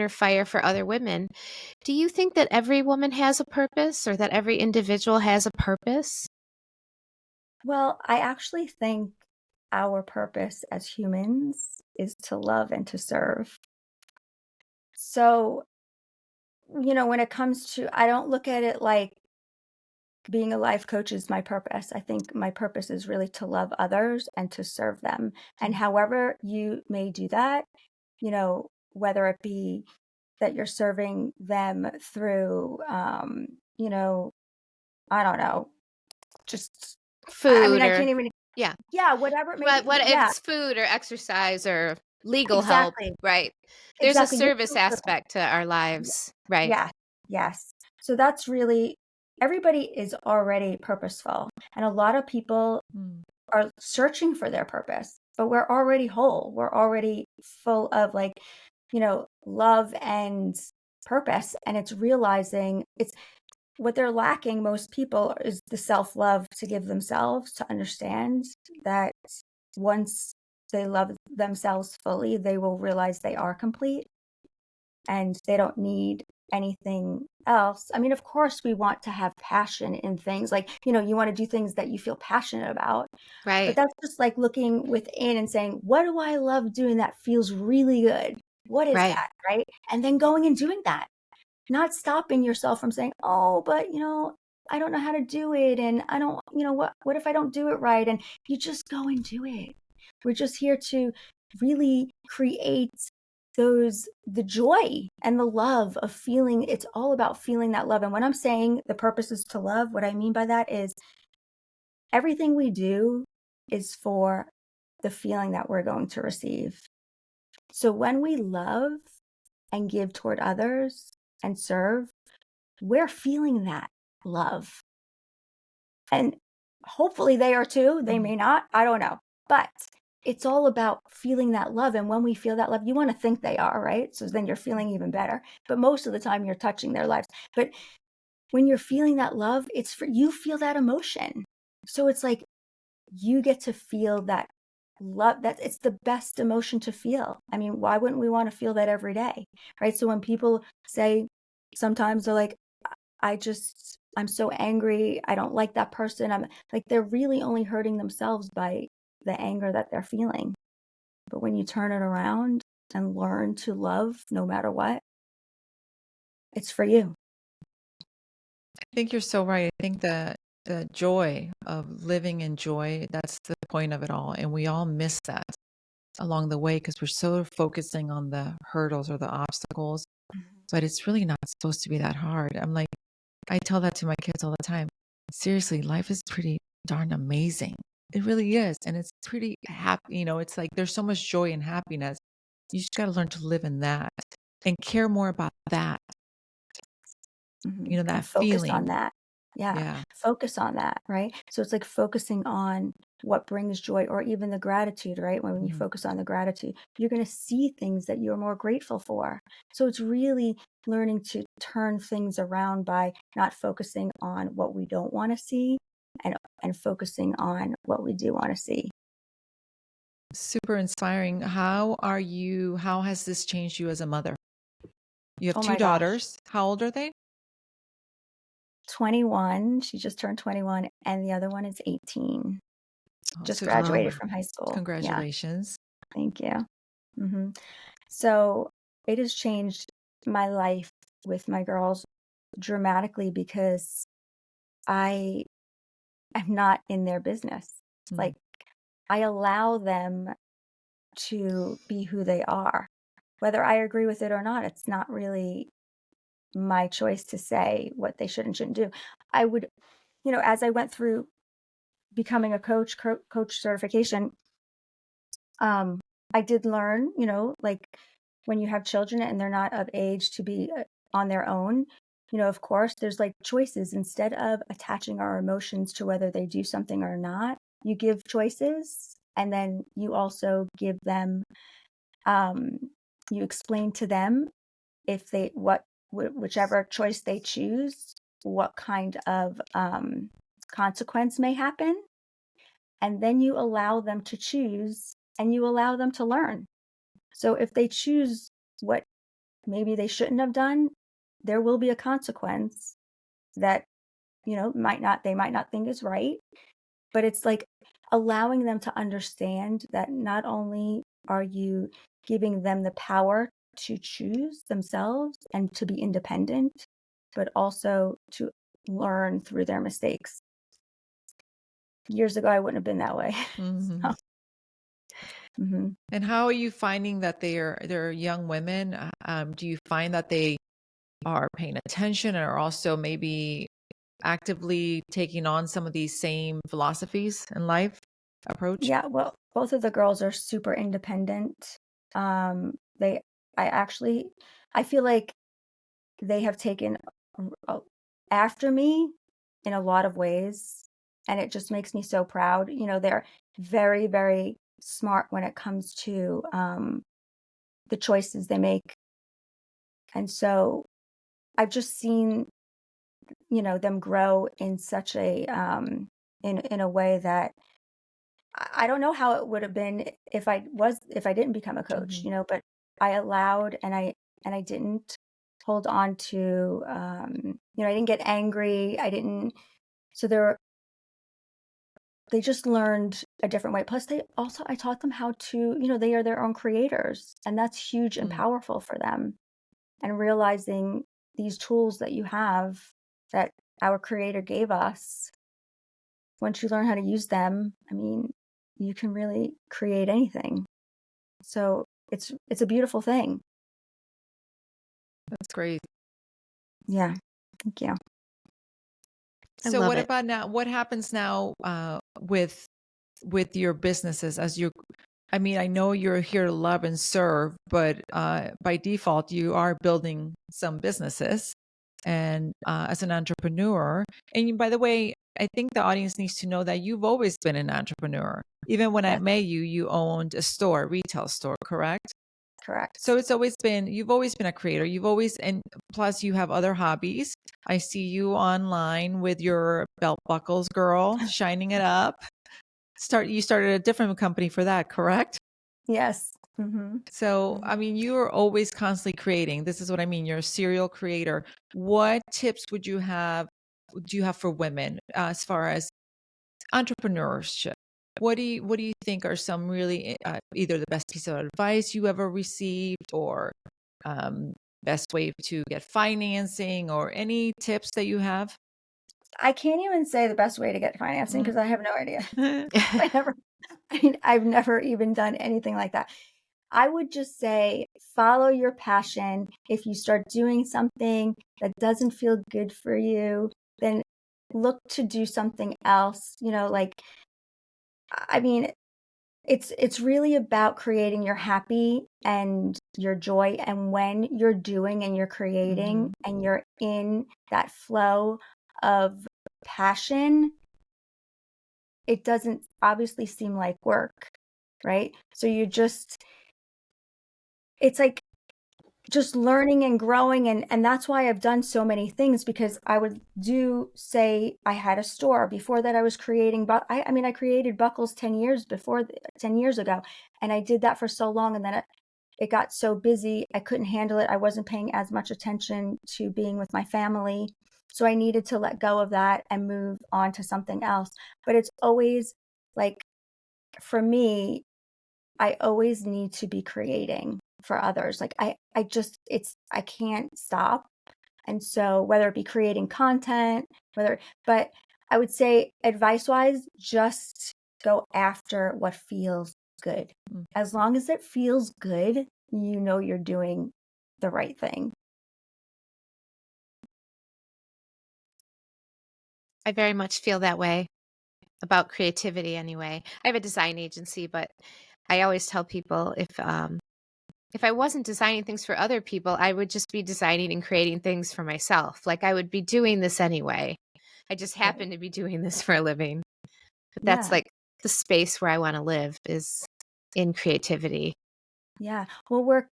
fire for other women. Do you think that every woman has a purpose, or that every individual has a purpose? Well, I actually think our purpose as humans is to love and to serve. So, when it comes to, I don't look at it like being a life coach is my purpose. I think my purpose is really to love others and to serve them. And however you may do that, whether it be that you're serving them through, I don't know, just food. I mean, I can't even. Yeah, whatever it may be. What if it's food or exercise or legal help, right? There's a service aspect to our lives, right? Yeah, yes. So that's really, everybody is already purposeful, and a lot of people are searching for their purpose, but we're already whole. We're already full of love and purpose, and it's realizing it's what they're lacking. Most people is the self-love to give themselves, to understand that once they love themselves fully, they will realize they are complete and they don't need anything else. I mean, of course, we want to have passion in things like, you want to do things that you feel passionate about, but Right. that's just like looking within and saying, what do I love doing that feels really good? What is Right. that? Right. And then going and doing that, not stopping yourself from saying, oh, but I don't know how to do it. And I don't, what if I don't do it right? And you just go and do it. We're just here to really create the joy and the love of feeling. It's all about feeling that love. And when I'm saying the purpose is to love, what I mean by that is everything we do is for the feeling that we're going to receive. So when we love and give toward others and serve, we're feeling that love. And hopefully they are too. They may not. I don't know. But it's all about feeling that love. And when we feel that love, you want to think they are, right? So then you're feeling even better. But most of the time you're touching their lives. But when you're feeling that love, it's for you feel that emotion. So it's like you get to feel that love. That it's the best emotion to feel. I mean, why wouldn't we want to feel that every day? Right. So when people say sometimes they're like, I'm so angry. I don't like that person. I'm like, they're really only hurting themselves by the anger that they're feeling. But when you turn it around and learn to love no matter what, it's for you. I think you're so right. I think that the joy of living in joy, that's the point of it all. And we all miss that along the way because we're so focusing on the hurdles or the obstacles, but it's really not supposed to be that hard. I'm like, I tell that to my kids all the time. Seriously, life is pretty darn amazing. It really is. And it's pretty happy. It's like there's so much joy and happiness. You just got to learn to live in that and care more about that, And that focus on feeling. that. Yeah. Yeah. Focus on that. Right. So it's like focusing on what brings joy or even the gratitude, right? When you Mhm. focus on the gratitude, you're going to see things that you're more grateful for. So it's really learning to turn things around by not focusing on what we don't want to see and focusing on what we do want to see. Super inspiring. How has this changed you as a mother? You have Oh two my gosh. daughters. How old are they? 21. She just turned 21 and the other one is 18. Oh, Just so graduated from high school. Yeah. congratulations. Thank you. hmm So it has changed my life with my girls dramatically because I am not in their business. Mm. Like I allow them to be who they are. Whether I agree with it or not, it's not really my choice to say what they should and shouldn't do. I would, as I went through becoming a coach certification, um, I did learn, like when you have children and they're not of age to be on their own, of course, there's like choices. Instead of attaching our emotions to whether they do something or not, you give choices and then you also give them, um, you explain to them if whichever choice they choose, what kind of consequence may happen. And then you allow them to choose and you allow them to learn. So if they choose what maybe they shouldn't have done, there will be a consequence that, they might not think is right. But it's like allowing them to understand that not only are you giving them the power to choose themselves and to be independent, but also to learn through their mistakes. Years ago, I wouldn't have been that way. Mhm. Mhm. And how are you finding that they're young women? Do you find that they are paying attention and are also maybe actively taking on some of these same philosophies in life approach? Yeah, well, both of the girls are super independent. They I actually I feel like they have taken after me in a lot of ways, and it just makes me so proud. They're very, very smart when it comes to the choices they make, and so I've just seen them grow in such a in a way that I don't know how it would have been if I didn't become a coach, Mhm. but I allowed, and I didn't hold on to, I didn't get angry. I didn't, so they just learned a different way. Plus I taught them how to, they are their own creators, and that's huge and Mm. powerful for them. And realizing these tools that you have, that our creator gave us, once you learn how to use them, I mean, you can really create anything. So it's a beautiful thing. That's great. Yeah. Thank you. I So love what it. about now? What happens now with your businesses as you? I mean, I know you're here to love and serve, but by default, you are building some businesses, and as an entrepreneur. And by the way, I think the audience needs to know that you've always been an entrepreneur. Even when I Yes, met you, you owned a store, retail store, correct? correct. So you've always been a creator. And plus you have other hobbies. I see you online with your belt buckles, girl, shining it up. You started a different company for that, correct? Yes. Mm-hmm. So, Mm-hmm. I mean, you are always constantly creating. This is what I mean. You're a serial creator. What tips do you have for women as far as entrepreneurship? What do you think are some really either the best piece of advice you ever received, or um, best way to get financing, or any tips that you have? I can't even say the best way to get financing because I have no idea. Mm. I never, I've never even done anything like that. I would just say follow your passion. If you start doing something that doesn't feel good for you, then look to do something else. I mean, it's really about creating your happy and your joy. And when you're doing and you're creating Mhm. and you're in that flow of passion, it doesn't obviously seem like work, right? So it's like just learning and growing, and that's why I've done so many things, because I would say I had a store. Before that I was creating, but I mean I created buckles 10 years ago, and I did that for so long, and then it got so busy I couldn't handle it. I wasn't paying as much attention to being with my family, so I needed to let go of that and move on to something else. But it's always like, for me, I always need to be creating for others. Like I can't stop. And so whether it be creating content, but I would say advice wise, just go after what feels good. Mm. As long as it feels good, you're doing the right thing. I very much feel that way about creativity anyway. I have a design agency, but I always tell people if I wasn't designing things for other people, I would just be designing and creating things for myself. Like I would be doing this anyway. I just Right. happen to be doing this for a living. But that's Yeah. like the space where I want to live is in creativity. Yeah. Well, we're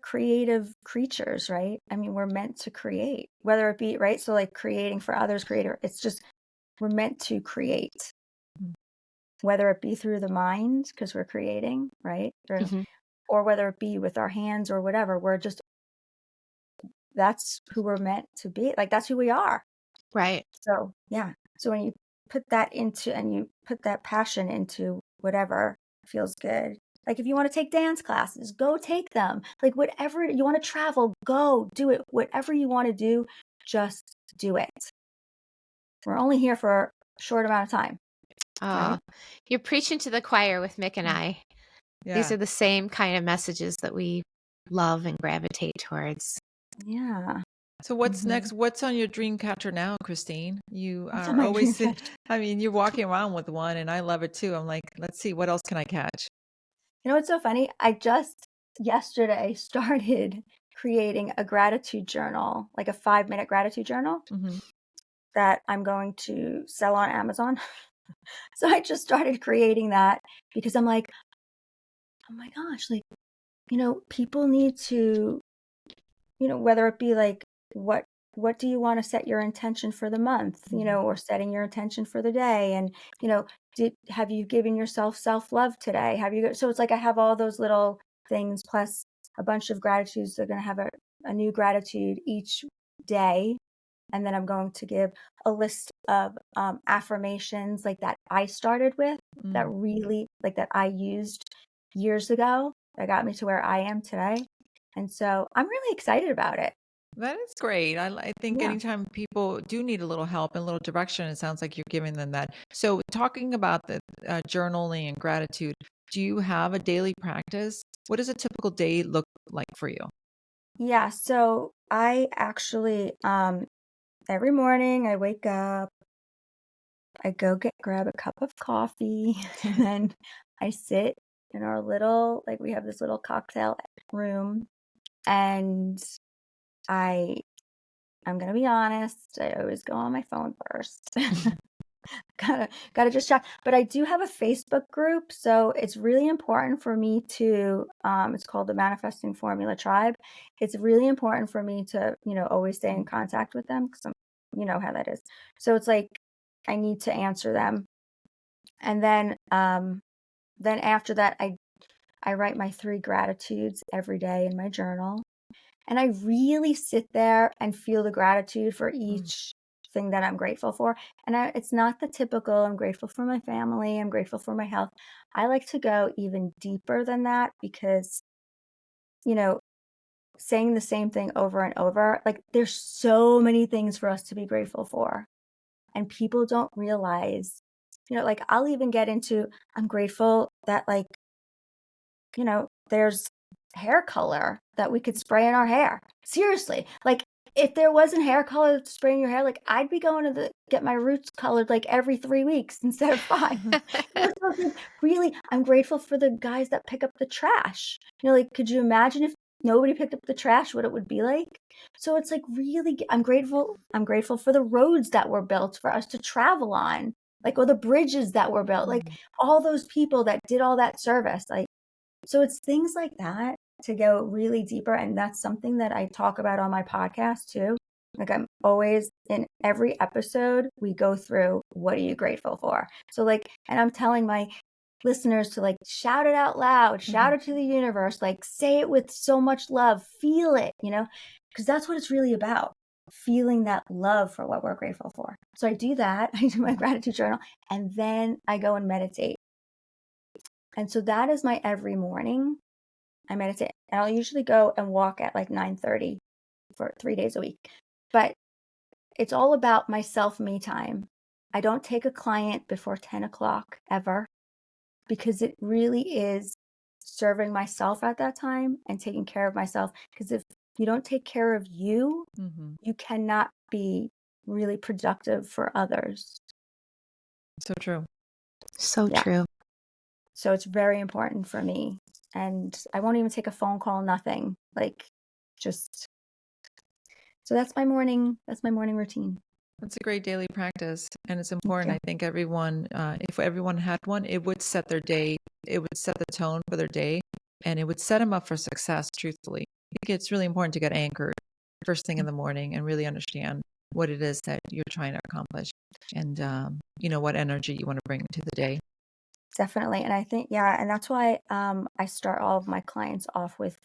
creative creatures, right? I mean, we're meant to create, whether it be, right? So like creating for others, it's just, we're meant to create, Mm. whether it be through the mind because we're creating, right? Mhm. Or whether it be with our hands or whatever. That's who we're meant to be. Like that's who we are. Right. So yeah. So when you put that into, and you put that passion into whatever feels good. Like if you want to take dance classes, go take them. Like whatever you want to travel, go do it. Whatever you want to do, just do it. We're only here for a short amount of time, Oh, right? you're preaching to the choir with Mick and Mm. I. These Yeah. are the same kind of messages that we love and gravitate towards. Yeah. So what's Hmm. next? What's on your dream catcher now, Christine? You What's on are my dream always, catcher? I mean, you're walking around with one, and I love it too. I'm like, let's see, what else can I catch? You know what's so funny? I just yesterday started creating a gratitude journal, like a 5-minute gratitude journal Hmm. that I'm going to sell on Amazon. So I just started creating that because I'm like, oh my gosh, like, people need to, whether it be like, what do you want to set your intention for the month, or setting your intention for the day, and, Have you given yourself self-love today? So it's like I have all those little things plus a bunch of gratitudes. They're going to have a new gratitude each day. And then I'm going to give a list of affirmations like that I started with, that really like that I used years ago, that got me to where I am today. And so I'm really excited about it. That is great. I think Yeah. anytime people do need a little help and a little direction, it sounds like you're giving them that. So, talking about the journaling and gratitude, do you have a daily practice? What does a typical day look like for you? Yeah. So I actually, every morning I wake up, I go grab a cup of coffee, and then I sit in our little, like we have this little cocktail room, and I I'm gonna be honest, I always go on my phone first. Gotta just check. But I do have a Facebook group, so it's really important for me to it's called the Manifesting Formula Tribe. It's really important for me to, always stay in contact with them because you know how that is. So it's like I need to answer them. And then after that I write my 3 gratitudes every day in my journal. And I really sit there and feel the gratitude for each thing that I'm grateful for. And it's not the typical, I'm grateful for my family, I'm grateful for my health. I like to go even deeper than that because, you know, saying the same thing over and over, like there's so many things for us to be grateful for. And people don't realize, like I'll even get into, I'm grateful that there's hair color that we could spray in our hair. Seriously. Like if there wasn't hair color to spray in your hair, like I'd be going to get my roots colored like every 3 weeks instead of 5. So really, I'm grateful for the guys that pick up the trash. Like could you imagine if nobody picked up the trash, what it would be like? So it's like really, I'm grateful for the roads that were built for us to travel on. Like, or the bridges that were built, like all those people that did all that service. Like, so it's things like that to go really deeper. And that's something that I talk about on my podcast too. Like I'm always in every episode, we go through what are you grateful for? So and I'm telling my listeners to shout it out loud, shout it to the universe, say it with so much love, feel it, because that's what it's really about. Feeling that love for what we're grateful for. So I do that. I do my gratitude journal and then I go and meditate. And so that is my every morning. I meditate and I'll usually go and walk at 9:30 for 3 days a week. But it's all about my me time. I don't take a client before 10 o'clock ever because it really is serving myself at that time and taking care of myself. Because if you don't take care of you, you cannot be really productive for others. So true. So true. So it's very important for me. And I won't even take a phone call, nothing. So that's my morning routine. That's a great daily practice. And it's important. I think everyone, if everyone had one, it would set their day, it would set the tone for their day, and it would set them up for success, truthfully. I think it's really important to get anchored first thing in the morning and really understand what it is that you're trying to accomplish and, what energy you want to bring to the day. Definitely. And I think, and that's why I start all of my clients off with,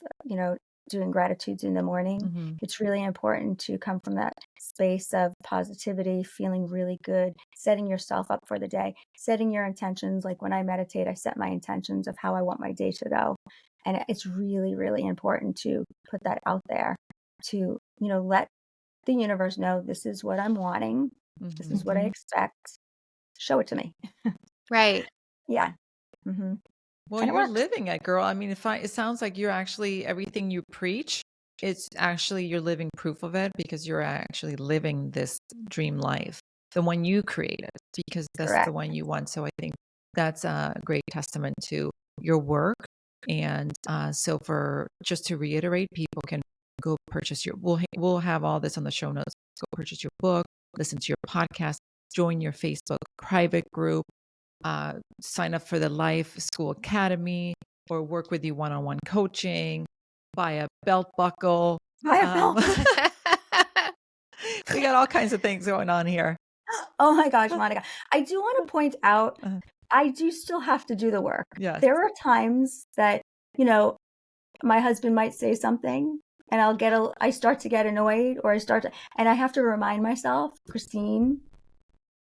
doing gratitudes in the morning. It's really important to come from that space of positivity, feeling really good, setting yourself up for the day, setting your intentions. Like when I meditate, I set my intentions of how I want my day to go. And it's really, really important to put that out there to, let the universe know this is what I'm wanting. This is what I expect. Show it to me. Right. Yeah. Well, you're living it, girl. I mean, it sounds like you're actually everything you preach, it's actually you're living proof of it because you're actually living this dream life, the one you created, because that's the one you want. So I think that's a great testament to your work. And so for just to reiterate, people can go purchase we'll have all this on the show notes. Go purchase your book, listen to your podcast, join your Facebook private group. Sign up for the Life School Academy or work with you one-on-one coaching, buy a belt buckle. Buy a belt. We got all kinds of things going on here. Oh my gosh, Monica. I do want to point out I do still have to do the work. Yes. There are times that, my husband might say something and I start to get annoyed, or and I have to remind myself, Christine,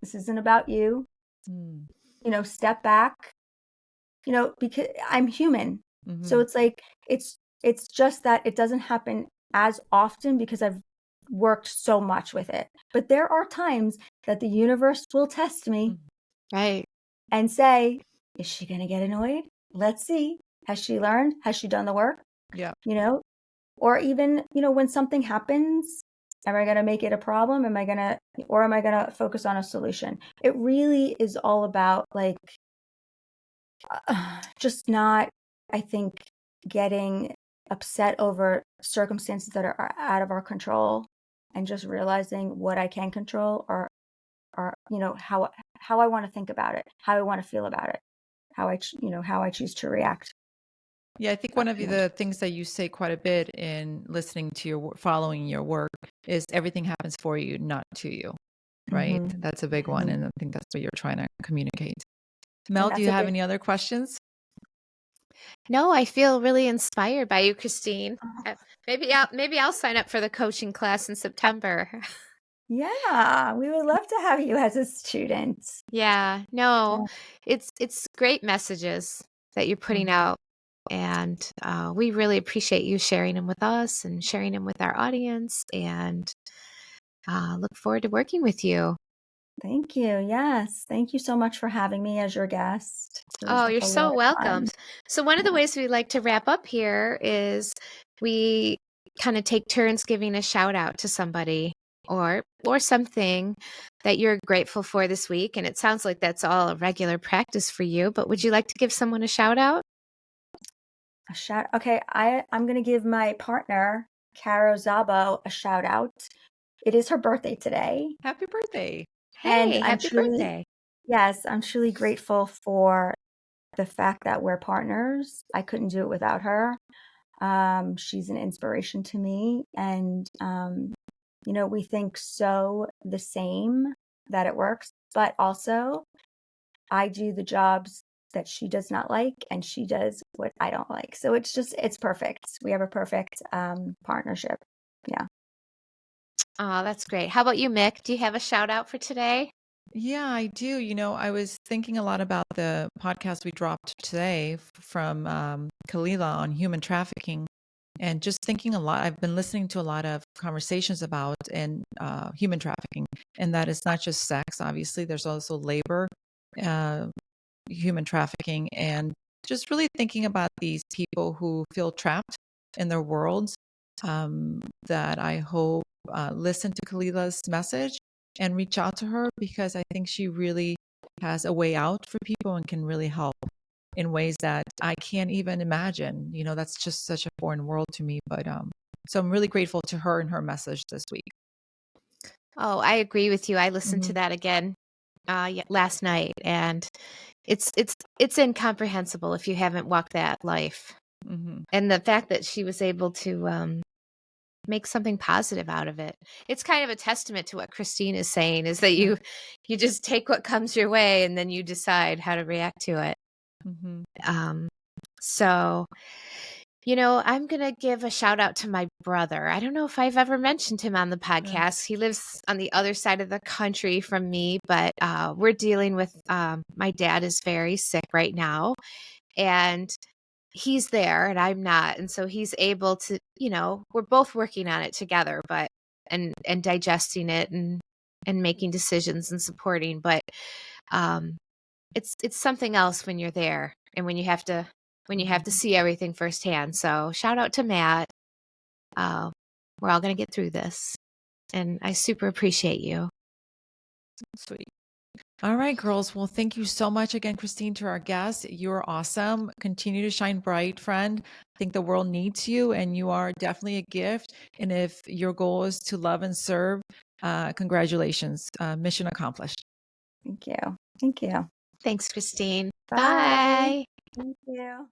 this isn't about you. Mm. Step back, because I'm human. So it's like, it's just that it doesn't happen as often because I've worked so much with it. But there are times that the universe will test me Right. and say, is she going to get annoyed? Let's see. Has she learned? Has she done the work? Yeah. Or even, when something happens, am I going to make it a problem? Am I going to focus on a solution? It really is all about like, just not, I think, getting upset over circumstances that are out of our control, and just realizing what I can control, or how I want to think about it, how I want to feel about it, how I choose to react. Yeah, I think one of the things that you say quite a bit in listening to following your work is everything happens for you, not to you, right? Mm-hmm. That's a big one. Mm-hmm. And I think that's what you're trying to communicate. And Mel, do that's you a have big. any other questions? No, I feel really inspired by you, Christine. Oh, Maybe I'll sign up for the coaching class in September. yeah, we would love to have you as a student. Yeah, no, Yeah. it's great messages that you're putting Mhm. out, and we really appreciate you sharing them with us and sharing them with our audience, and look forward to working with you. Thank you. Yes. Thank you so much for having me as your guest. It was Oh, like you're a lot so of welcome. fun. So one of the Yeah. ways we like to wrap up here is we kind of take turns giving a shout out to somebody or something that you're grateful for this week. And it sounds like that's all a regular practice for you, but would you like to give someone a shout out? A shout. Okay, I'm gonna give my partner, Caro Zabo, a shout out. It is her birthday today, Happy birthday. and Hey, happy birthday. I'm truly grateful for the fact that we're partners. I couldn't do it without her. She's an inspiration to me, and we think so the same, that it works, but also I do the jobs that she does not like, and she does what I don't like. So it's perfect. We have a perfect partnership. Yeah. Oh, that's great. How about you, Mick? Do you have a shout out for today? Yeah, I do. I was thinking a lot about the podcast we dropped today from Kalila on human trafficking, and just thinking a lot. I've been listening to a lot of conversations about and human trafficking, and that it's not just sex. Obviously, there's also labor, uh, human trafficking, and just really thinking about these people who feel trapped in their worlds. That I hope listen to Kalila's message and reach out to her, because I think she really has a way out for people and can really help in ways that I can't even imagine. That's just such a foreign world to me. But so I'm really grateful to her and her message this week. Oh, I agree with you. I listened to Hmm. that again last night, and it's incomprehensible if you haven't walked that life. Hmm. And the fact that she was able to make something positive out of it. It's kind of a testament to what Christine is saying, is that you just take what comes your way and then you decide how to react to it. Hmm. Um, so, I'm going to give a shout out to my brother. I don't know if I've ever mentioned him on the podcast. He lives on the other side of the country from me, but we're dealing with my dad is very sick right now. And he's there and I'm not. And so he's able to, we're both working on it together, but and digesting it and making decisions and supporting. But um it's something else when you're there and when you have to see everything firsthand. So shout out to Matt. Uh, we're all gonna get through this. And I super appreciate you. Sweet. All right, girls. Well, thank you so much again, Christine, to our guest. You're awesome. Continue to shine bright, friend. I think the world needs you, and you are definitely a gift. And if your goal is to love and serve, congratulations. Mission accomplished. Thank you. Thank you. Thanks, Christine. Bye. Bye. Thank you.